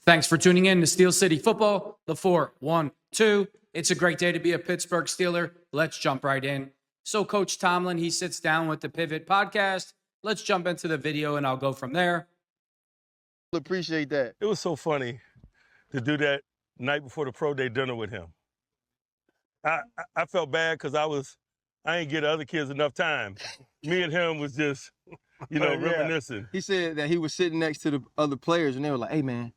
Thanks for tuning in to Steel City Football, the 4-1-2. It's a great day to be a Pittsburgh Steeler. Let's jump right in. So Coach Tomlin, he sits down with the Pivot podcast. Let's jump into the video and I'll go from there. Appreciate that. It was so funny to do that night before the pro day dinner with him. I felt bad because I ain't get other kids enough time. Me and him was just, reminiscing. He said that he was sitting next to the other players and they were like, "Hey man,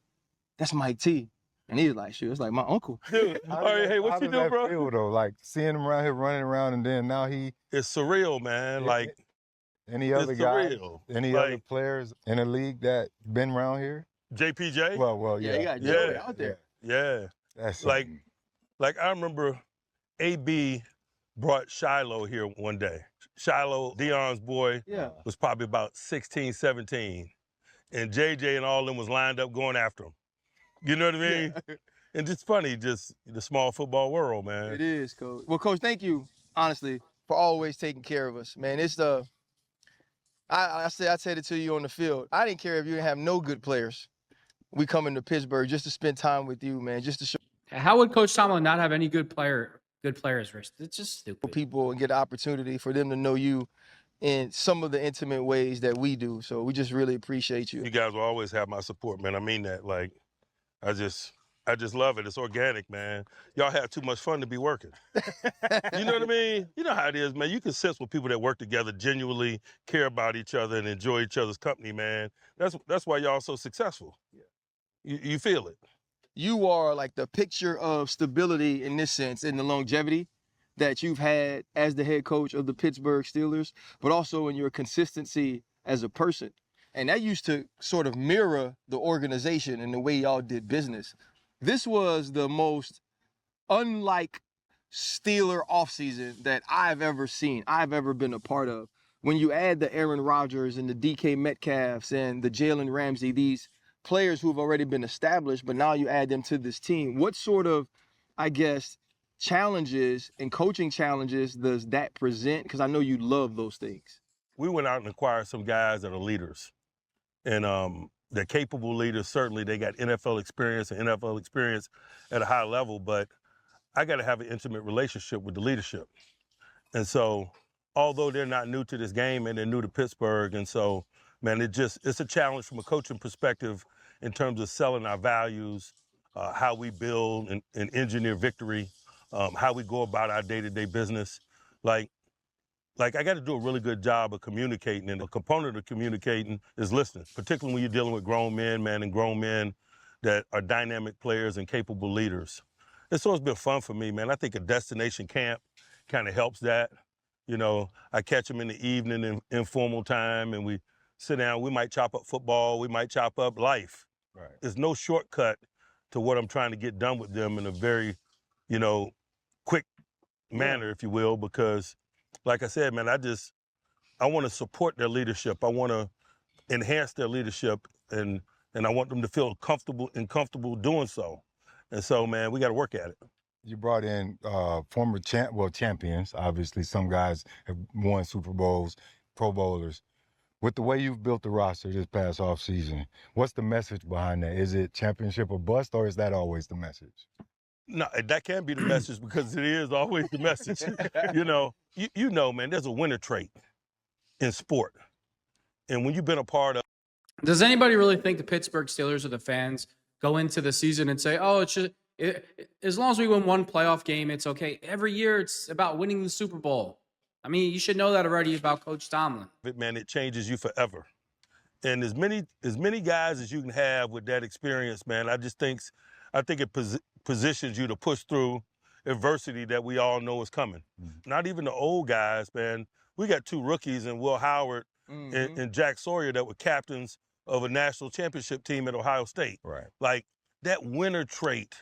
that's Mike T." And he was like, "Shoot, it's like my uncle." Dude, hey, what you do, bro? Feel, though? Like seeing him around here running around, and then now it's surreal, man. Like any other guy, surreal. any other players in the league that been around here? JPJ? Well, yeah. You got Joey out there. Yeah. That's like I remember AB brought Shiloh here one day. Shiloh, Dion's boy, was probably about 16, 17. And JJ and all of them was lined up going after him. You know what I mean? Yeah. And just funny, just the small football world, man. It is, Coach. Well, Coach, thank you, honestly, for always taking care of us, man. It's I said it to you on the field. I didn't care if you didn't have no good players. We come into Pittsburgh just to spend time with you, man, just to show. How would Coach Tomlin not have any good players, Rich? It's just stupid. People and get an opportunity for them to know you in some of the intimate ways that we do. So we just really appreciate you. You guys will always have my support, man. I mean that. Like, I just love it. It's organic, man. Y'all have too much fun to be working. You know what I mean? You know how it is, man. You can sense when people that work together genuinely care about each other and enjoy each other's company, man. That's why y'all so successful. You feel it. You are like the picture of stability in this sense, in the longevity that you've had as the head coach of the Pittsburgh Steelers, but also in your consistency as a person. And that used to sort of mirror the organization and the way y'all did business. This was the most unlike Steeler offseason that I've ever seen, I've ever been a part of. When you add the Aaron Rodgers and the DK Metcalfs and the Jalen Ramsey, these players who've already been established, but now you add them to this team. What sort of, I guess, challenges and coaching challenges does that present? Because I know you love those things. We went out and acquired some guys that are leaders. And they're capable leaders. Certainly, they got NFL experience at a high level, but I got to have an intimate relationship with the leadership. And so, although they're not new to this game and they're new to Pittsburgh, and so, man, it's a challenge from a coaching perspective in terms of selling our values, how we build and engineer victory, how we go about our day-to-day business. Like I got to do a really good job of communicating, and a component of communicating is listening, particularly when you're dealing with grown men, and grown men that are dynamic players and capable leaders. And so it's been fun for me, man. I think a destination camp kind of helps that. You know, I catch them in the evening in informal time, and we sit down. We might chop up football. We might chop up life. Right. There's no shortcut to what I'm trying to get done with them in a very, quick manner, if you will, because like I said, man, I want to support their leadership. I want to enhance their leadership, and I want them to feel comfortable doing so. And so, man, we got to work at it. You brought in former champions. Obviously, some guys have won Super Bowls, Pro Bowlers. With the way you've built the roster this past offseason, what's the message behind that? Is it championship or bust, or is that always the message? No, that can be the message because it is always the message. You know, man, there's a winner trait in sport. And when you've been a part of. Does anybody really think the Pittsburgh Steelers or the fans go into the season and say, oh, as long as we win one playoff game, it's okay? Every year it's about winning the Super Bowl. I mean, you should know that already about Coach Tomlin. Man, it changes you forever. And as many guys as you can have with that experience, man, I think it positions you to push through adversity that we all know is coming. Mm-hmm. Not even the old guys, man. We got two rookies in Will Howard and Jack Sawyer that were captains of a national championship team at Ohio State. Right. Like, that winner trait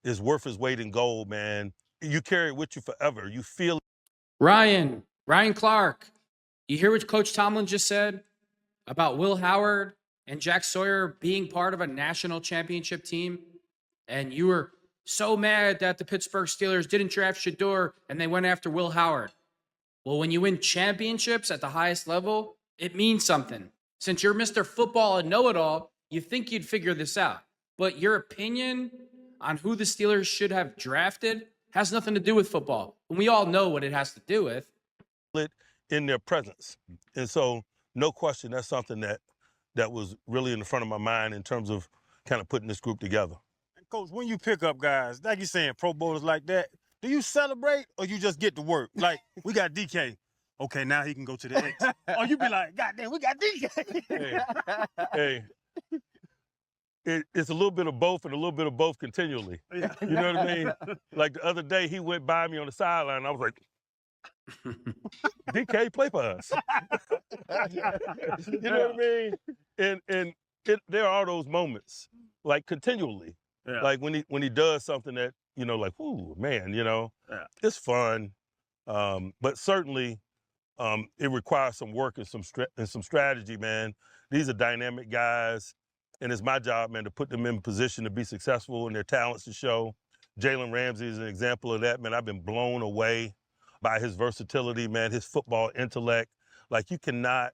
is worth its weight in gold, man. You carry it with you forever. You feel it. Ryan Clark, you hear what Coach Tomlin just said about Will Howard and Jack Sawyer being part of a national championship team? And you were so mad that the Pittsburgh Steelers didn't draft Shador and they went after Will Howard. Well, when you win championships at the highest level, it means something. Since you're Mr. Football and know-it-all, you think you'd figure this out. but your opinion on who the Steelers should have drafted has nothing to do with football. And we all know what it has to do with. In their presence. And so, no question, that's something that was really in the front of my mind in terms of kind of putting this group together. Coach, when you pick up guys, like you're saying, Pro Bowlers like that, do you celebrate or you just get to work? Like, we got DK. Okay, now he can go to the X. Or you be like, God damn, we got DK. Hey, it's a little bit of both and a little bit of both continually. Yeah. You know what I mean? Like the other day, he went by me on the sideline, and I was like, DK, play for us. You know what I mean? And there are those moments, like continually. Yeah. Like when he does something that, like, ooh, man, it's fun. But certainly it requires some work and some strategy, man. These are dynamic guys, and it's my job, man, to put them in position to be successful and their talents to show. Jalen Ramsey is an example of that, man. I've been blown away by his versatility, man, his football intellect. Like, you cannot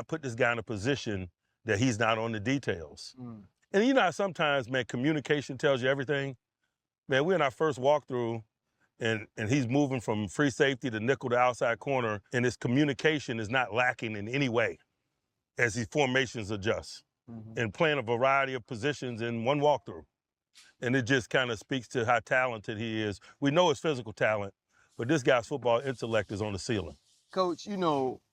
put this guy in a position that he's not on the details. Mm. And you know how sometimes, man, communication tells you everything? Man, we're in our first walkthrough, and he's moving from free safety to nickel to outside corner, and his communication is not lacking in any way as his formations adjust and playing a variety of positions in one walkthrough. And it just kind of speaks to how talented he is. We know his physical talent, but this guy's football intellect is on the ceiling. Coach,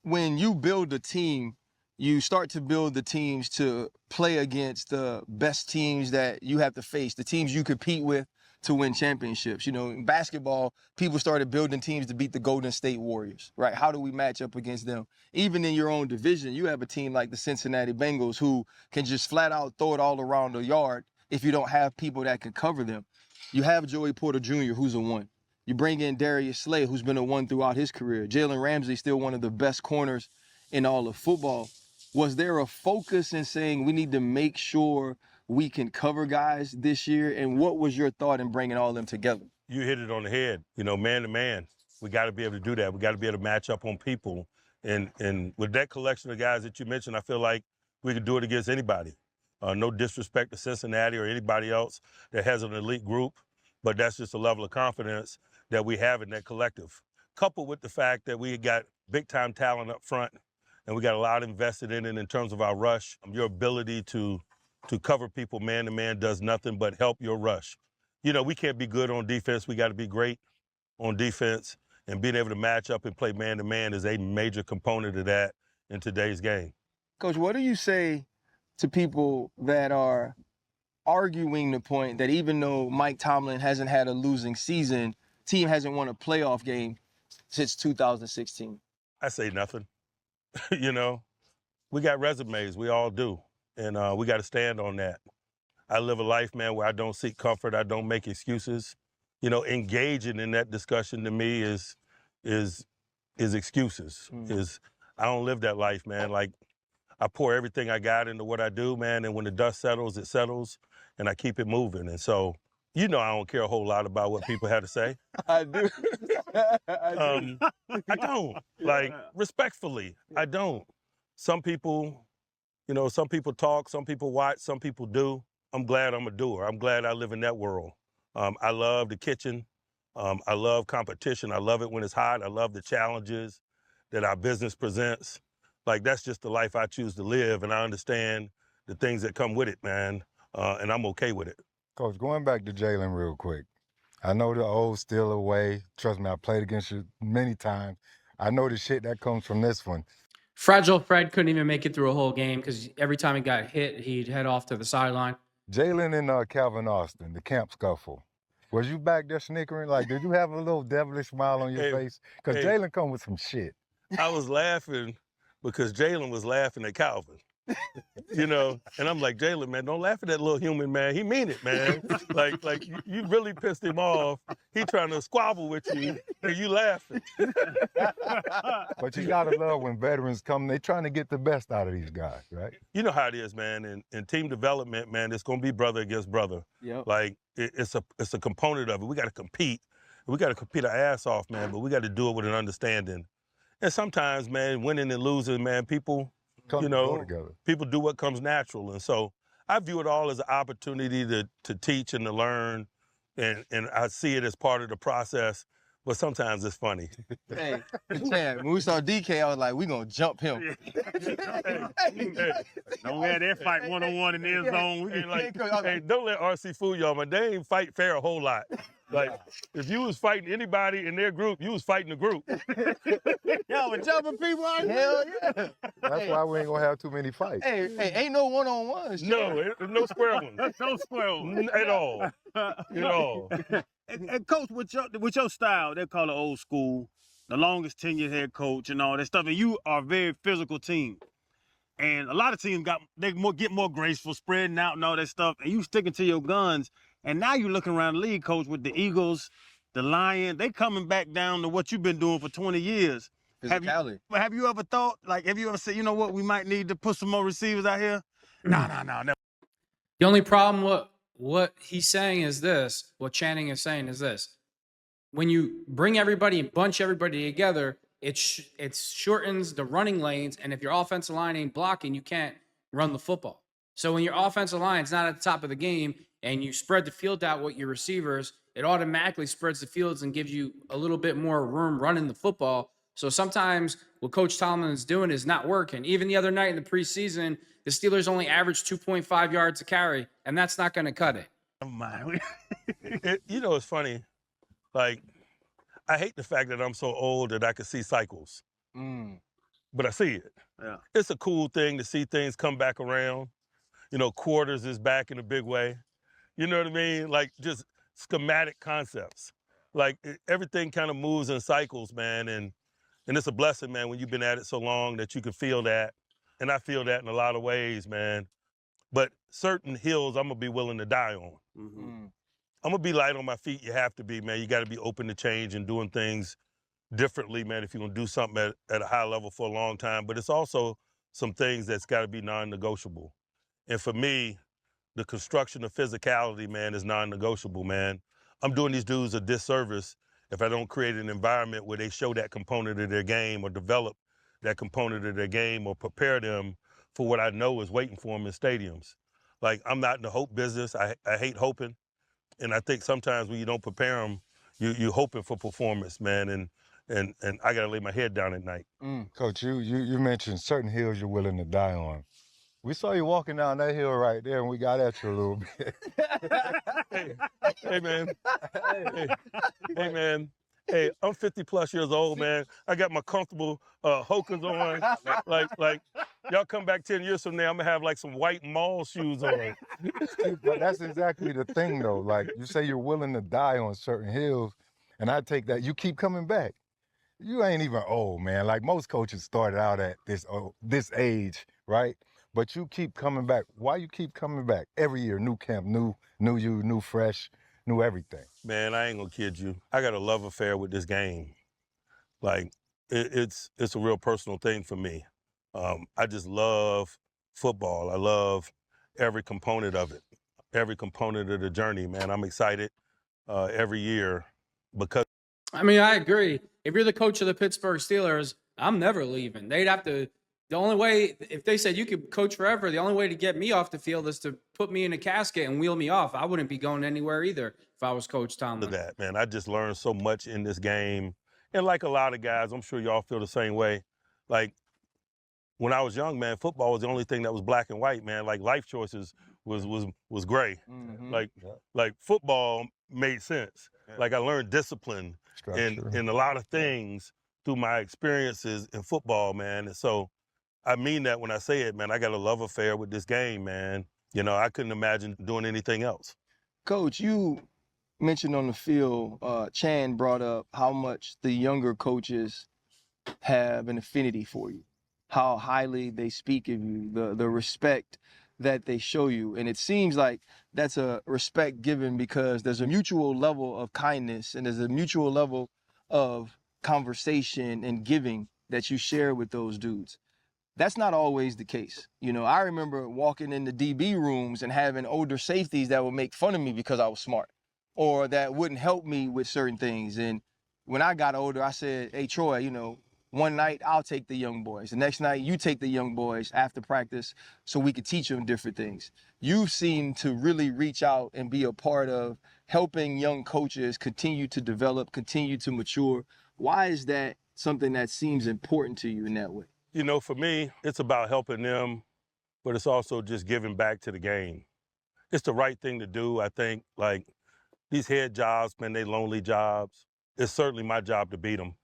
when you build a team, you start to build the teams to play against the best teams that you have to face, the teams you compete with to win championships. In basketball, people started building teams to beat the Golden State Warriors, right? How do we match up against them? Even in your own division, you have a team like the Cincinnati Bengals who can just flat out throw it all around the yard if you don't have people that can cover them. You have Joey Porter Jr., who's a 1. You bring in Darius Slay, who's been a 1 throughout his career. Jalen Ramsey, still one of the best corners in all of football. Was there a focus in saying we need to make sure we can cover guys this year? And what was your thought in bringing all of them together? You hit it on the head. Man to man. We got to be able to do that. We got to be able to match up on people. And with that collection of guys that you mentioned, I feel like we could do it against anybody. No disrespect to Cincinnati or anybody else that has an elite group, but that's just a level of confidence that we have in that collective. Coupled with the fact that we got big-time talent up front, and we got a lot invested in it in terms of our rush. Your ability to cover people man-to-man does nothing but help your rush. We can't be good on defense. We got to be great on defense, and being able to match up and play man-to-man is a major component of that in today's game. Coach, what do you say to people that are arguing the point that even though Mike Tomlin hasn't had a losing season, team hasn't won a playoff game since 2016? I say nothing. We got resumes. We all do. And we got to stand on that. I live a life, man, where I don't seek comfort. I don't make excuses. Engaging in that discussion to me is excuses. I don't live that life, man. Like, I pour everything I got into what I do, man, and when the dust settles, it settles, and I keep it moving. And so, I don't care a whole lot about what people have to say. I do. I don't. Like, respectfully, I don't. Some people, some people talk, some people watch, some people do. I'm glad I'm a doer. I'm glad I live in that world. I love the kitchen. I love competition. I love it when it's hot. I love the challenges that our business presents. Like, that's just the life I choose to live, and I understand the things that come with it, man, and I'm okay with it. Coach, going back to Jalen real quick, I know the old Steeler way. Trust me, I played against you many times. I know the shit that comes from this one. Fragile Fred couldn't even make it through a whole game because every time he got hit, he'd head off to the sideline. Jalen and Calvin Austin, the camp scuffle. Was you back there snickering? Like, did you have a little devilish smile on your face? Because Jalen come with some shit. I was laughing because Jalen was laughing at Calvin. And I'm like, Jalen, man, don't laugh at that little human, man. He mean it, man. like you really pissed him off. He trying to squabble with you, and you laughing. But you gotta love when veterans come. They trying to get the best out of these guys, right? You know how it is, man. In team development, man, it's gonna be brother against brother. Yep. Like, it's a component of it. We got to compete. We got to compete our ass off, man. But we got to do it with an understanding. And sometimes, man, winning and losing, man, people. People do what comes natural. And so I view it all as an opportunity to teach and to learn, and I see it as part of the process. But sometimes it's funny. Hey, Chad, when we saw DK, I was like, we gonna jump him. Don't have that fight one-on-one in the end zone. Hey, don't let RC fool y'all, man. They ain't fight fair a whole lot. Like, if you was fighting anybody in their group, you was fighting the group. Yo, but jumping people out here. Hell yeah. That's why we ain't gonna have too many fights. Hey, ain't no one-on-ones. No, no square ones. No square one. At all. At all. And coach, with your style, they call it old school, the longest tenured head coach and all that stuff. And you are a very physical team. And a lot of teams get more graceful, spreading out and all that stuff. And you sticking to your guns. And now you're looking around the league, coach, with the Eagles, the Lions. They coming back down to what you've been doing for 20 years. Physicality. Have you ever thought, have you ever said, you know what, we might need to put some more receivers out here? No. The only problem what he's saying is this, what Channing is saying is this. When you bring everybody and bunch everybody together, it shortens the running lanes, and if your offensive line ain't blocking, you can't run the football. So when your offensive line's not at the top of the game and you spread the field out with your receivers, it automatically spreads the fields and gives you a little bit more room running the football. So sometimes what Coach Tomlin is doing is not working. Even the other night in the preseason, the Steelers only averaged 2.5 yards a carry, and that's not going to cut it. You know, it's funny. Like, I hate the fact that I'm so old that I can see cycles. But I see it. Yeah. It's a cool thing to see things come back around. You know, quarters is back in a big way. You know what I mean? Like, just schematic concepts. Like, everything kind of moves in cycles, man. And it's a blessing, man, when you've been at it so long that you can feel that. And I feel that in a lot of ways, man. But certain hills I'm going to be willing to die on. I'm going to be light on my feet. You have to be, man. You got to be open to change and doing things differently, man, if you're going to do something at a high level for a long time. But it's also some things that's got to be non-negotiable. And for me, the construction of physicality, man, is non-negotiable, man. I'm doing these dudes a disservice if I don't create an environment where they show that component of their game or develop that component of their game or prepare them for what I know is waiting for them in stadiums. Like, I'm not in the hope business. I hate hoping. And I think sometimes when you don't prepare them, you're hoping for performance, man. And I got to lay my head down at night. Coach, you mentioned certain hills you're willing to die on. We saw you walking down that hill right there, and we got at you a little bit. Hey, man. Hey, man. Hey, I'm 50+ years old, man. I got my comfortable Hokers on. Like, y'all come back 10 years from now, I'm gonna have like some white mall shoes on. But that's exactly the thing, though. Like, you say you're willing to die on certain hills, and I take that, you keep coming back. You ain't even old, man. Like, most coaches started out at this age, right? But you keep coming back. Why you keep coming back? Every year, new camp, new you, new fresh, new everything. Man, I ain't gonna kid you. I got a love affair with this game. Like, it's a real personal thing for me. I just love football. I love every component of it, every component of the journey, man. I'm excited every year because. I mean, I agree. If you're the coach of the Pittsburgh Steelers, I'm never leaving. They'd have to. The only way, if they said you could coach forever, the only way to get me off the field is to put me in a casket and wheel me off. I wouldn't be going anywhere either if I was Coach Tomlin. That, man, I just learned so much in this game. And like a lot of guys, I'm sure y'all feel the same way. Like, when I was young, man, football was the only thing that was black and white, man. Like, life choices was gray. Like football made sense. Yeah. Like, I learned discipline in a lot of things through my experiences in football, man. And so I mean that when I say it, man. I got a love affair with this game, man. You know, I couldn't imagine doing anything else. Coach, you mentioned on the field, Chan brought up how much the younger coaches have an affinity for you, how highly they speak of you, the respect that they show you. And it seems like that's a respect given because there's a mutual level of kindness and there's a mutual level of conversation and giving that you share with those dudes. That's not always the case. You know, I remember walking in the DB rooms and having older safeties that would make fun of me because I was smart or that wouldn't help me with certain things. And when I got older, I said, hey, Troy, you know, one night I'll take the young boys. The next night you take the young boys after practice so we could teach them different things. You seem to really reach out and be a part of helping young coaches continue to develop, continue to mature. Why is that something that seems important to you in that way? You know, for me, it's about helping them, but it's also just giving back to the game. It's the right thing to do, I think. Like, these head jobs, man, they lonely jobs. It's certainly my job to beat them.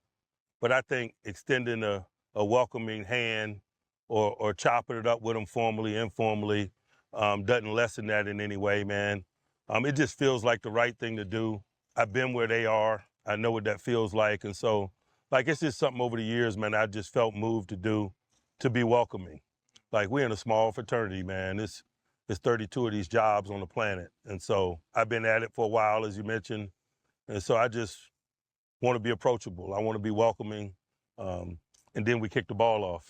But I think extending a welcoming hand or chopping it up with them formally, informally, doesn't lessen that in any way, man. It just feels like the right thing to do. I've been where they are. I know what that feels like. And so, like, it's just something over the years, man, I just felt moved to do, to be welcoming. Like, we're in a small fraternity, man. It's 32 of these jobs on the planet. And so I've been at it for a while, as you mentioned. And so I just want to be approachable. I want to be welcoming. And then we kick the ball off.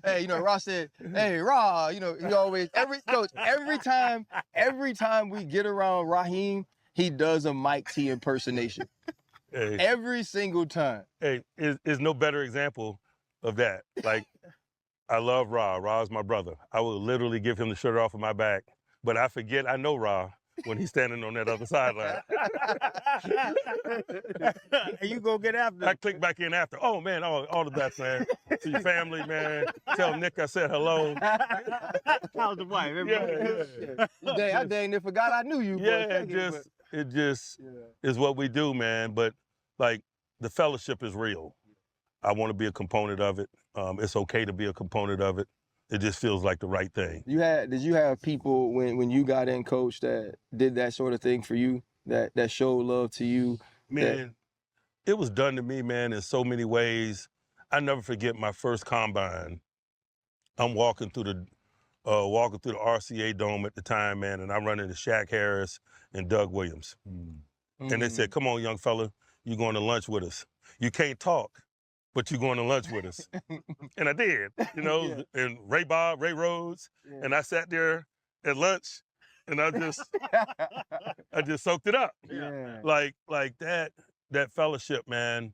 Hey, you know, Ross said, hey, Raw, you know, he always, coach, every time we get around Raheem, he does a Mike T impersonation. Hey, Every single time. hey, is no better example of that. Like, I love Ra. Ra is my brother. I will literally give him the shirt off of my back, but I forget I know Ra when he's standing on that other sideline. And you go get after I it. click back in after. Oh, man, all the best, man. To your family, man. Tell Nick I said hello. How's the wife? Yeah. I dang near forgot I knew you. Yeah, it just is what we do, man. But, like, the fellowship is real. I want to be a component of it. It's okay to be a component of it. It just feels like the right thing. Did you have people when you got in, coach, that did that sort of thing for you, that showed love to you? Man, it was done to me, man, in so many ways. I never forget my first combine. I'm walking through the RCA Dome at the time, man, and I'm running to Shaq Harris and Doug Williams. And they said, come on, young fella, you're going to lunch with us. You can't talk, but you're going to lunch with us. And I did, you know, and Ray Rhodes, and I sat there at lunch, and I just soaked it up. Yeah. Like that fellowship, man.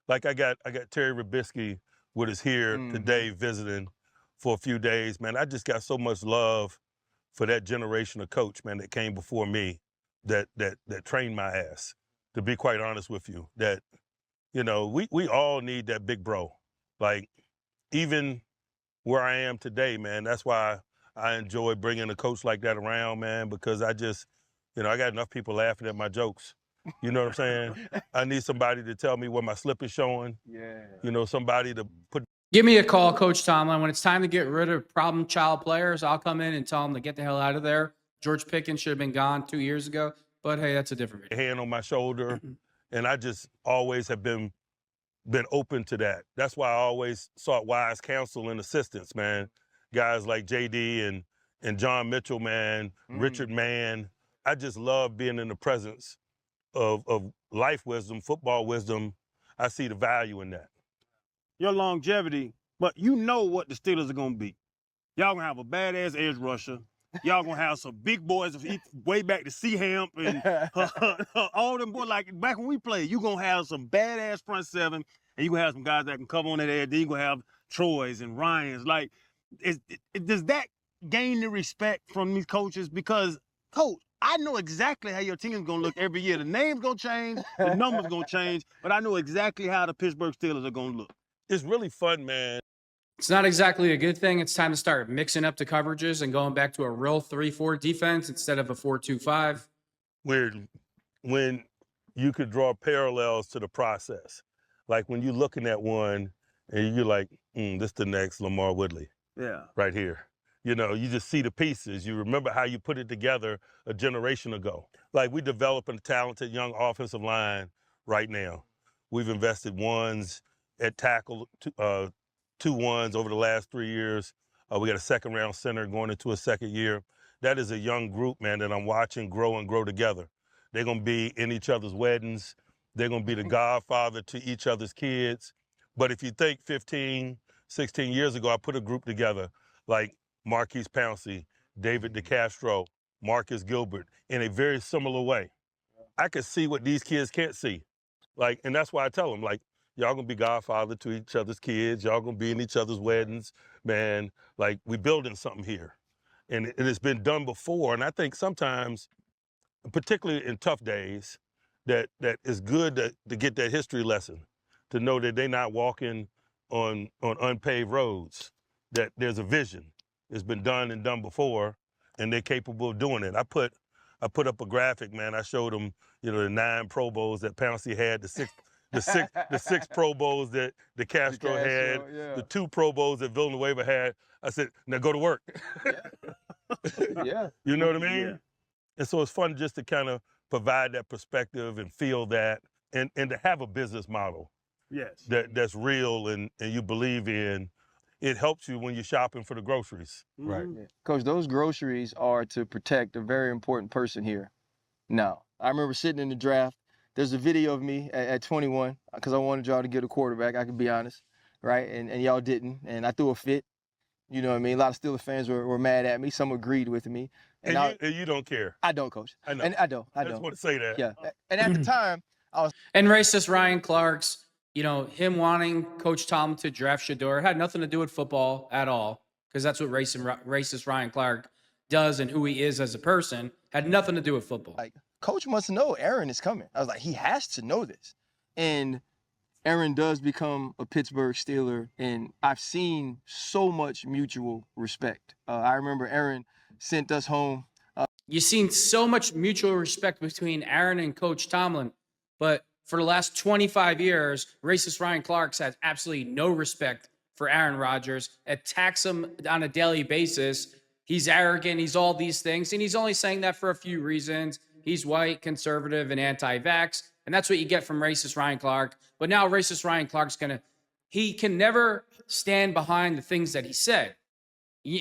Like I got Terry Ribisky with us here today visiting for a few days, man. I just got so much love for that generation of coach, man, that came before me, that trained my ass, to be quite honest with you. That, you know, we all need that big bro. Like, even where I am today, man, that's why I enjoy bringing a coach like that around, man, because I just, you know, I got enough people laughing at my jokes. You know what I'm saying? I need somebody to tell me where my slip is showing. Yeah. You know, somebody to put. Give me a call, Coach Tomlin. When it's time to get rid of problem child players, I'll come in and tell them to get the hell out of there. George Pickens should have been gone 2 years ago. But, hey, that's a different video. Hand on my shoulder. And I just always have been open to that. That's why I always sought wise counsel and assistance, man. Guys like JD and John Mitchell, man, Richard Mann. I just love being in the presence of life wisdom, football wisdom. I see the value in that. Your longevity, but you know what the Steelers are going to be. Y'all going to have a badass edge rusher. Y'all going to have some big boys way back to Seaham and all them boys. Like, back when we played, you going to have some badass front seven, and you going to have some guys that can cover on that edge. Then you going to have Troy's and Ryan's. Like, does that gain the respect from these coaches? Because, coach, I know exactly how your team is going to look every year. The name's going to change, the numbers going to change, but I know exactly how the Pittsburgh Steelers are going to look. It's really fun, man. It's not exactly a good thing. It's time to start mixing up the coverages and going back to a real 3-4 defense instead of a 4-2-5. Weird when you could draw parallels to the process. Like when you're looking at one and you're like, this the next Lamar Woodley. Yeah. Right here. You know, you just see the pieces. You remember how you put it together a generation ago. Like, we developing a talented young offensive line right now. We've invested ones at tackle, 2 ones over the last 3 years. We got a second-round center going into a second year. That is a young group, man, that I'm watching grow and grow together. They're going to be in each other's weddings. They're going to be the godfather to each other's kids. But if you think 15, 16 years ago, I put a group together like Marquise Pouncey, David DeCastro, Marcus Gilbert, in a very similar way. I could see what these kids can't see. Like, and that's why I tell them, like, Y'all gonna be godfather to each other's kids. Y'all gonna be in each other's weddings, man. Like, we building something here. And it's been done before. And I think sometimes, particularly in tough days, that it's good to get that history lesson, to know that they're not walking on unpaved roads, that there's a vision. It's been done and done before, and they're capable of doing it. I put up a graphic, man. I showed them, the 9 Pro Bowls that Pouncey had, the six Pro Bowls that the Castro had, yeah. the 2 Pro Bowls that Villanueva had. I said, now go to work. Yeah. You know what I mean? Yeah. And so it's fun just to kind of provide that perspective and feel that, and to have a business model Yes. that's real and you believe in. It helps you when you're shopping for the groceries. Right. Mhm. Yeah. Coach, those groceries are to protect a very important person here. Now, I remember sitting in the draft. There's a video of me at 21 because I wanted y'all to get a quarterback. I can be honest, right? And y'all didn't, and I threw a fit. You know what I mean? A lot of Steelers fans were mad at me. Some agreed with me. And you don't care. I don't, Coach. I know. And I don't. I just want to say that. Yeah. And at the time, And racist Ryan Clark's, him wanting Coach Tomlin to draft Shador had nothing to do with football at all, because that's what racist Ryan Clark does and who he is as a person. Had nothing to do with football. like, Coach must know Aaron is coming. I was like, he has to know this. And Aaron does become a Pittsburgh Steeler, and I've seen so much mutual respect. I remember Aaron sent us home. You've seen so much mutual respect between Aaron and Coach Tomlin, but for the last 25 years, racist Ryan Clark's had absolutely no respect for Aaron Rodgers, attacks him on a daily basis. He's arrogant, he's all these things, and he's only saying that for a few reasons. He's white, conservative, and anti-vax, and that's what you get from racist Ryan Clark. But now racist Ryan Clark's he can never stand behind the things that he said.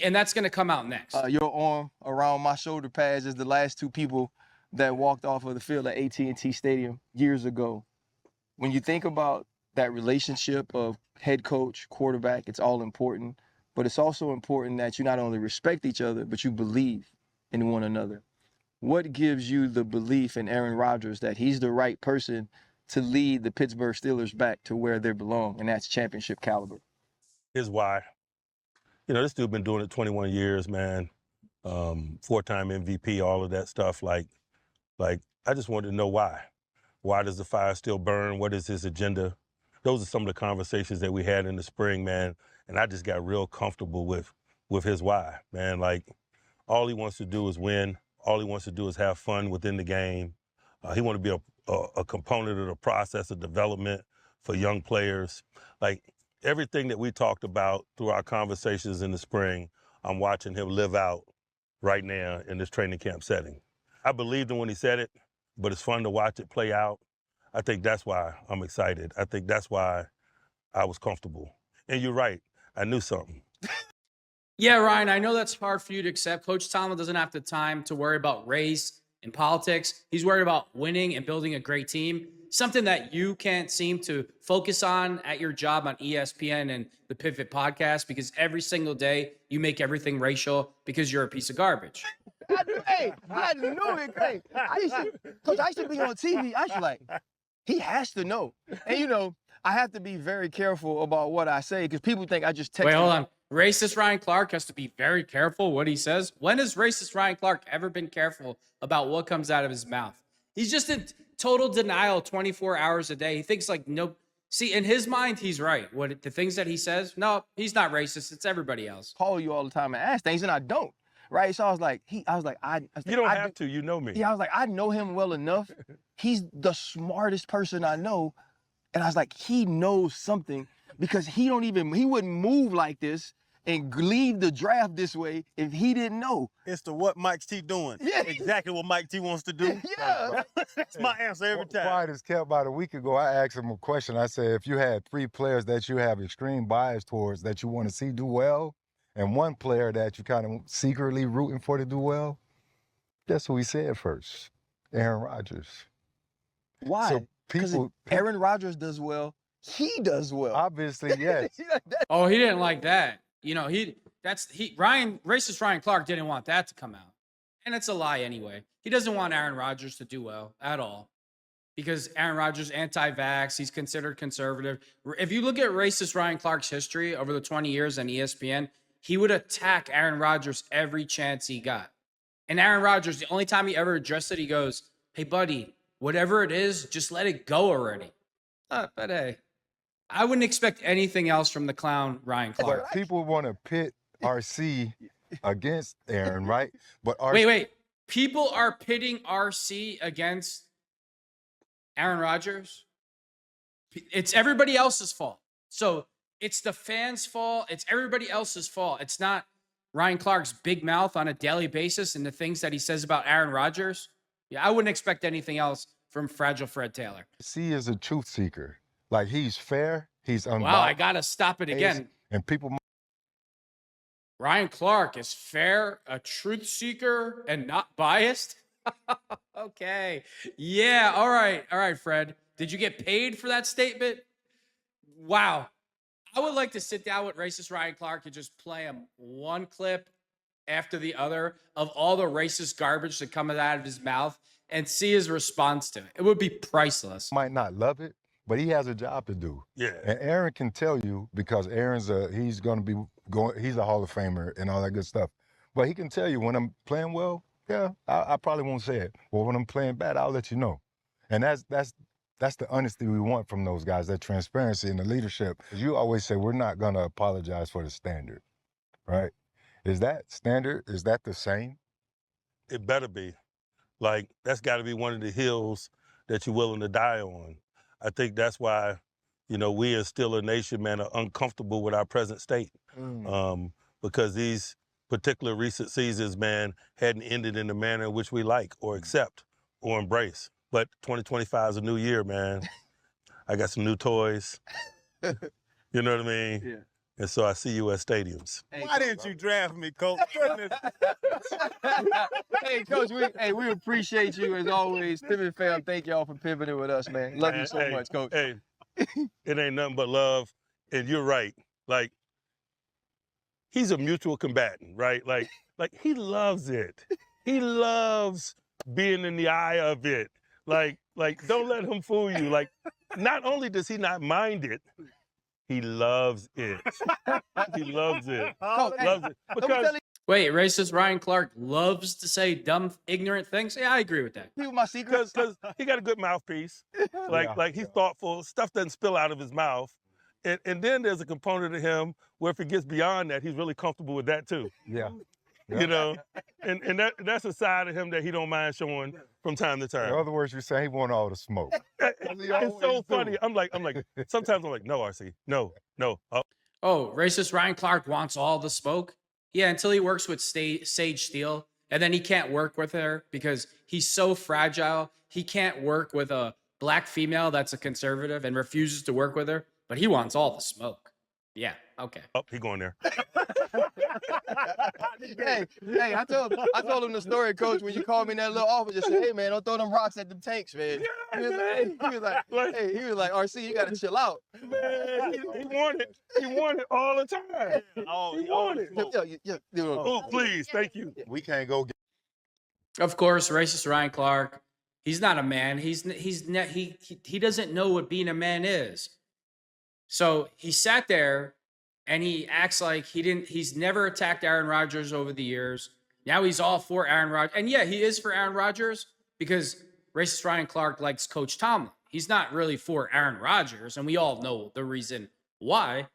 And that's going to come out next. Your arm around my shoulder pads is the last 2 people that walked off of the field at AT&T Stadium years ago. When you think about that relationship of head coach, quarterback, it's all important. But it's also important that you not only respect each other, but you believe in one another. What gives you the belief in Aaron Rodgers that he's the right person to lead the Pittsburgh Steelers back to where they belong, and that's championship caliber? Here's why. This dude been doing it 21 years, man. 4-time MVP, all of that stuff. Like, I just wanted to know why. Why does the fire still burn? What is his agenda? Those are some of the conversations that we had in the spring, man. And I just got real comfortable with his why, man. Like, all he wants to do is win. All he wants to do is have fun within the game. He wants to be a component of the process of development for young players. Like, everything that we talked about through our conversations in the spring, I'm watching him live out right now in this training camp setting. I believed him when he said it, but it's fun to watch it play out. I think that's why I'm excited. I think that's why I was comfortable. And you're right, I knew something. Yeah, Ryan, I know that's hard for you to accept. Coach Tomlin doesn't have the time to worry about race and politics. He's worried about winning and building a great team, something that you can't seem to focus on at your job on ESPN and the Pivot podcast, because every single day you make everything racial because you're a piece of garbage. I knew it, Craig. I used to be on TV. I was like, he has to know. And, I have to be very careful about what I say because people think I just text. Wait, hold on. Racist Ryan Clark has to be very careful what he says. When has racist Ryan Clark ever been careful about what comes out of his mouth? He's just in total denial 24 hours a day. He thinks no. See, in his mind, he's right. The things that he says, no, he's not racist. It's everybody else. Call you all the time and ask things, and I don't. Right? So I was like, you don't have to. You know me. Yeah, I was like, I know him well enough. He's the smartest person I know. And I was like, he knows something because he wouldn't move like this and leave the draft this way if he didn't know. It's the what Mike T doing. Yeah. Exactly what Mike T wants to do. Yeah. That's my answer every time. Quiet as kept. About a week ago, I asked him a question. I said, if you had 3 players that you have extreme bias towards that you want to see do well, and 1 player that you kind of secretly rooting for to do well, guess who he said first? Aaron Rodgers. Why? So Because people, Aaron Rodgers does well, he does well. obviously, yes. Oh, he didn't like that. Racist Ryan Clark didn't want that to come out. And it's a lie anyway. He doesn't want Aaron Rodgers to do well at all. because Aaron Rodgers anti-vax, he's considered conservative. If you look at racist Ryan Clark's history over the 20 years on ESPN, he would attack Aaron Rodgers every chance he got. And Aaron Rodgers, the only time he ever addressed it, he goes, "Hey, buddy, whatever it is, just let it go already." But hey, I wouldn't expect anything else from the clown Ryan Clark. But people want to pit RC against Aaron, right? But RC, Wait. People are pitting RC against Aaron Rodgers. It's everybody else's fault. So it's the fans' fault. It's everybody else's fault. It's not Ryan Clark's big mouth on a daily basis and the things that he says about Aaron Rodgers. Yeah, I wouldn't expect anything else from Fragile Fred Taylor. RC is a truth seeker. Like, he's fair, he's unbiased. Wow, I got to stop it again. And people, Ryan Clark is fair, a truth seeker, and not biased. Okay. Yeah. All right, Fred. Did you get paid for that statement? Wow. I would like to sit down with racist Ryan Clark and just play him one clip after the other of all the racist garbage that comes out of his mouth and see his response to it. It would be priceless. might not love it, but he has a job to do. Yeah. And Aaron can tell you, because Aaron's he's going to be going, he's a Hall of Famer and all that good stuff. But he can tell you when I'm playing well, yeah, I probably won't say it. But when I'm playing bad, I'll let you know. And that's the honesty we want from those guys, that transparency and the leadership. You always say, we're not going to apologize for the standard, right? Is that standard, is that the same? It better be. Like, that's got to be one of the hills that you're willing to die on. I think that's why, we as still a nation, man, are uncomfortable with our present state. Because these particular recent seasons, man, hadn't ended in the manner in which we like or accept or embrace. But 2025 is a new year, man. I got some new toys. You know what I mean? Yeah. And so I see you at stadiums. Why didn't you draft me, Coach? Hey, Coach, we appreciate you as always. Pivot fam, thank y'all for pivoting with us, man. Love you so much, Coach. Hey, it ain't nothing but love. And you're right. Like, he's a mutual combatant, right? Like he loves it. He loves being in the eye of it. Like, don't let him fool you. Like, not only does he not mind it, he loves it. He loves it. Loves it. Because Wait, racist Ryan Clark loves to say dumb, ignorant things? Yeah, I agree with that. People, my secrets. because he got a good mouthpiece. Like he's thoughtful. Stuff doesn't spill out of his mouth. And then there's a component of him where if it gets beyond that, he's really comfortable with that too. Yeah. And that's a side of him that he don't mind showing from time to In time. other words, you say he want all the smoke. It's so funny. I'm like, sometimes I'm like, no, RC, no. Oh, racist Ryan Clark wants all the smoke? Yeah, until he works with Sage Steele, and then he can't work with her because he's so fragile. He can't work with a black female that's a conservative and refuses to work with her, but he wants all the smoke. Yeah, okay. Oh, he going there. Hey, I told him the story, Coach, when you called me in that little office, just said, hey, man, don't throw them rocks at them tanks, man. He was like, RC, you got to chill out. Man, he wanted all the time. He wanted. Oh, please, thank you. We can't go get Of course, racist Ryan Clark, he's not a man. He doesn't know what being a man is. So he sat there and he acts like he's never attacked Aaron Rodgers over the years. Now he's all for Aaron Rodgers. And yeah, he is for Aaron Rodgers because racist Ryan Clark likes Coach Tomlin. He's not really for Aaron Rodgers, and we all know the reason why.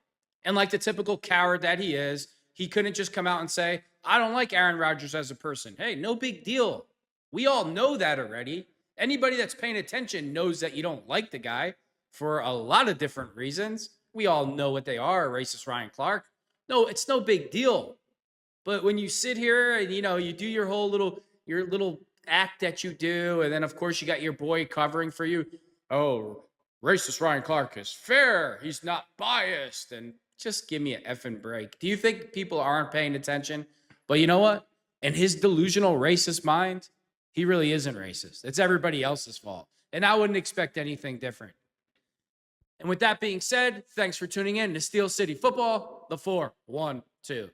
And like the typical coward that he is, he couldn't just come out and say, I don't like Aaron Rodgers as a person. Hey, no big deal. We all know that already. Anybody that's paying attention knows that you don't like the guy for a lot of different reasons. We all know what they are, racist Ryan Clark. No, it's no big deal. But when you sit here and, you do your whole little act that you do, and then, of course, you got your boy covering for you. Oh, racist Ryan Clark is fair. He's not biased. And just give me an effing break. Do you think people aren't paying attention? But you know what? In his delusional racist mind, he really isn't racist. It's everybody else's fault. And I wouldn't expect anything different. And with that being said, thanks for tuning in to Steel City Football, the 4-1-2.